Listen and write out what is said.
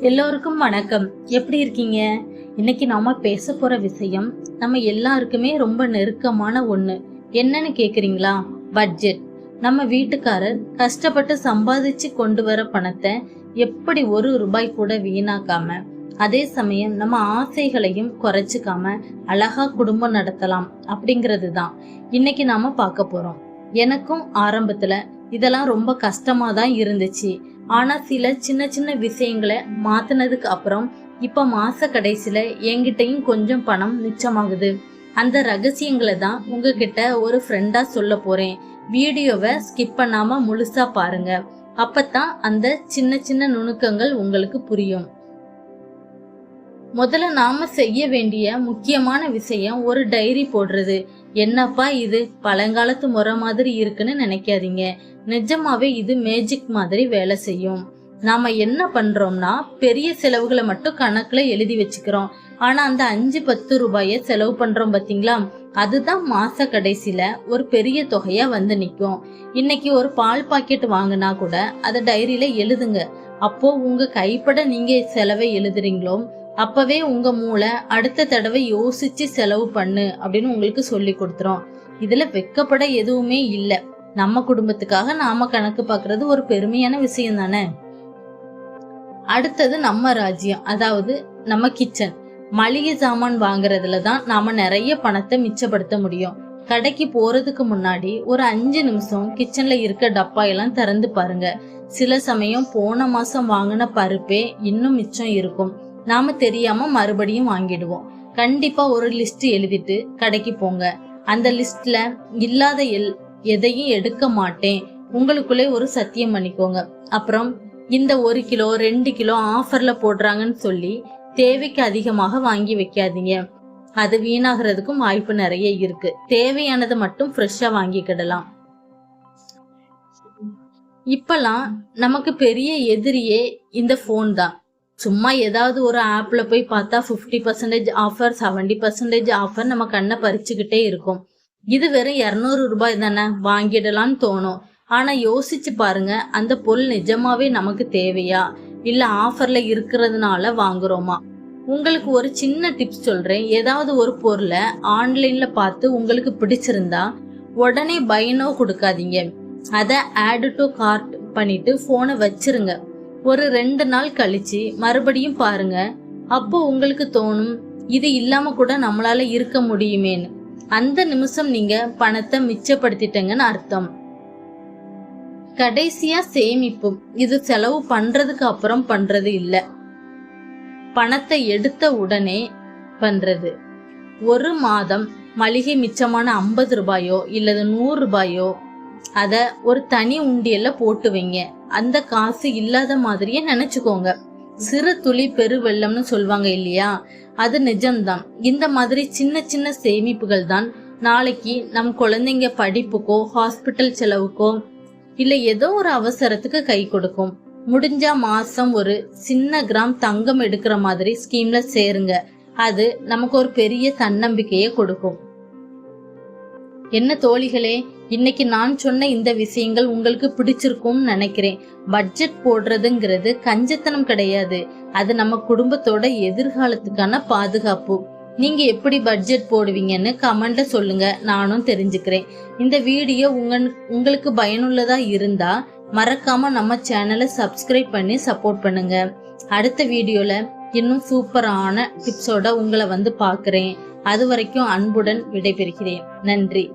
எல்லோருக்கும் வணக்கம். எப்படி இருக்கீங்க? இன்னைக்கு நாம பேச போற விஷயம் நம்ம எல்லாருக்குமே ரொம்ப நெருக்கமான ஒண்ணு. என்னன்னு கேக்குறீங்களா? பட்ஜெட். நம்ம வீட்டுக்காரர் கஷ்டப்பட்டு சம்பாதிச்சு கொண்டு வர பணத்தை எப்படி ஒரு ரூபாய் கூட வீணாக்காம, அதே சமயம் நம்ம ஆசைகளையும் குறைச்சிக்காம அழகா குடும்பம் நடத்தலாம் அப்படிங்கிறது தான் இன்னைக்கு நாம பார்க்க போறோம். எனக்கும் ஆரம்பத்துல இதெல்லாம் ரொம்ப கஷ்டமா தான் இருந்துச்சு. ஆனா சில சின்ன சின்ன விஷயங்களை மாத்தினதுக்கு அப்புறம் இப்ப மாச கடைசியில என்கிட்டயும் கொஞ்சம் பணம் மிச்சமாகுது. அந்த ரகசியங்களை தான் உங்ககிட்ட ஒரு ஃப்ரெண்டா சொல்ல போறேன். வீடியோவை ஸ்கிப் பண்ணாம முழுசா பாருங்க. அப்பதான் அந்த சின்ன சின்ன நுணுக்கங்கள் உங்களுக்கு புரியும். முதல்ல நாம செய்ய வேண்டிய முக்கியமான விஷயம் ஒரு டைரி போடுறது. என்னப்பா இது பழங்காலத்து முறை மாதிரி இருக்குன்னு நினைக்காதீங்க. நிஜமாவே இது மேஜிக் மாதிரி வேலை செய்யும். நாம என்ன பண்றோம்னா பெரிய செலவுகளை மட்டும் கணக்குல எழுதி வச்சுக்கிறோம். ஆனா அந்த 5-10 ரூபாய செலவு பண்றோம் பாத்தீங்களா, அதுதான் மாச கடைசியில ஒரு பெரிய தொகையா வந்து நிக்கும். இன்னைக்கு ஒரு பால் பாக்கெட் வாங்கினா கூட அதை டைரியில எழுதுங்க. அப்போ உங்க கைப்பட நீங்க செலவை எழுதுறீங்களோ அப்பவே உங்க மூளை அடுத்த தடவை யோசிச்சு செலவு பண்ணு அப்படின்னு உங்களுக்கு சொல்லி கொடுத்துரும். இதுல வெக்கப்பட எதுவுமே இல்ல. நம்ம குடும்பத்துக்காக நாம கணக்கு பாக்குறது ஒரு பெருமையான விஷயம் தானே. அடுத்தது நம்ம ராஜ்யம், அதாவது நம்ம கிச்சன். மளிகை சாமான் வாங்குறதுல தான் நாம நிறைய பணத்தை மிச்சப்படுத்த முடியும். கடைக்கு போறதுக்கு முன்னாடி ஒரு 5 நிமிஷம் கிச்சன்ல இருக்க டப்பா எல்லாம் திறந்து பாருங்க. சில சமயம் போன மாசம் வாங்கின பருப்பே இன்னும் மிச்சம் இருக்கும். நாம தெரியாம மறுபடியும் வாங்கிடுவோம். கண்டிப்பா ஒரு லிஸ்ட் எழுதிட்டு கடைக்கு போங்க. அந்த லிஸ்ட்ல இல்லாத எதையும் எடுக்க மாட்டேன் உங்களுக்குள்ளே ஒரு சத்தியம் பண்ணிக்கோங்க. அப்புறம் இந்த 1 கிலோ 2 கிலோ ஆஃபர்ல போடுறாங்கன்னு சொல்லி தேவைக்கு அதிகமாக வாங்கி வைக்காதீங்க. அது வீணாகிறதுக்கும் வாய்ப்பு நிறைய இருக்கு. தேவையானதை மட்டும் ஃப்ரெஷ்ஷா வாங்கிக்கிடலாம். இப்பெல்லாம் நமக்கு பெரிய எதிரியே இந்த போன் தான். சும்மா ஏதாவது ஒரு ஆப்ல போய் பார்த்தா 50% ஆஃபர் 70% ஆஃபர் நம்ம கண்ணை பறிச்சுக்கிட்டே இருக்கும். இது வெறும் 200 ரூபாய் தானே, வாங்கிடலான்னு தோணும். ஆனா யோசிச்சு பாருங்க, அந்த பொருள் நிஜமாவே நமக்கு தேவையா இல்ல ஆஃபர்ல இருக்கிறதுனால வாங்குறோமா? உங்களுக்கு ஒரு சின்ன டிப்ஸ் சொல்றேன். ஏதாவது ஒரு பொருளை ஆன்லைன்ல பார்த்து உங்களுக்கு பிடிச்சிருந்தா உடனே பை நவ் கொடுக்காதீங்க. அதை ஆட் டு கார்ட் பண்ணிட்டு போனை வச்சிருங்க. ஒரு 2 நாள் கழிச்சு மறுபடியும் பாருங்க. அப்போ உங்களுக்கு தோணும், இது இல்லாம கூட நம்மளால இருக்க முடியுமேன்னு. அந்த நிமிஷம் நீங்க பணத்தை மிச்சப்படுத்திட்டீங்கன்னு அர்த்தம். கடைசியா சேமிப்பு. இது செலவு பண்றதுக்கு அப்புறம் பண்றது இல்ல, பணத்தை எடுத்த உடனே பண்றது. ஒரு மாதம் மளிகை மிச்சமான 50 ரூபாயோ இல்லது 100 ரூபாயோ அத ஒரு தனி உண்டியல்ல போட்டு வைங்க. அந்த காசு இல்லாத மாதிரியே நினைச்சுக்கோங்க. சிறு துளி பெரு வெள்ளம்னு சொல்லுவாங்க இல்லையா, அது நிஜம்தான். இந்த மாதிரி சின்ன சின்ன சேமிப்புகள் தான் நாளைக்கு நம் குழந்தைங்க படிப்புக்கோ ஹாஸ்பிட்டல் செலவுக்கோ இல்ல ஏதோ ஒரு அவசரத்துக்கு கை கொடுக்கும். முடிஞ்சா மாசம் ஒரு சின்ன கிராம் தங்கம் எடுக்கிற மாதிரி ஸ்கீம்ல சேருங்க. அது நமக்கு ஒரு பெரிய தன்னம்பிக்கையை கொடுக்கும். என்ன தோழிகளே, இன்னைக்கு நான் சொன்ன இந்த விஷயங்கள் உங்களுக்கு பிடிச்சிருக்கும்னு நினைக்கிறேன். பட்ஜெட் போடுறதுங்கிறது கஞ்சத்தனம் கிடையாது. அது நம்ம குடும்பத்தோட எதிர்காலத்துக்கான பாதுகாப்பு. நீங்க எப்படி பட்ஜெட் போடுவீங்கன்னு கமெண்ட்ல சொல்லுங்க, நானும் தெரிஞ்சுக்கிறேன். இந்த வீடியோ உங்களுக்கு பயனுள்ளதா இருந்தா மறக்காம நம்ம சேனலை சப்ஸ்கிரைப் பண்ணி சப்போர்ட் பண்ணுங்க. அடுத்த வீடியோல இன்னும் சூப்பரான டிப்ஸோட உங்களை வந்து பாக்குறேன். அது வரைக்கும் அன்புடன் விடைபெறுகிறேன். நன்றி.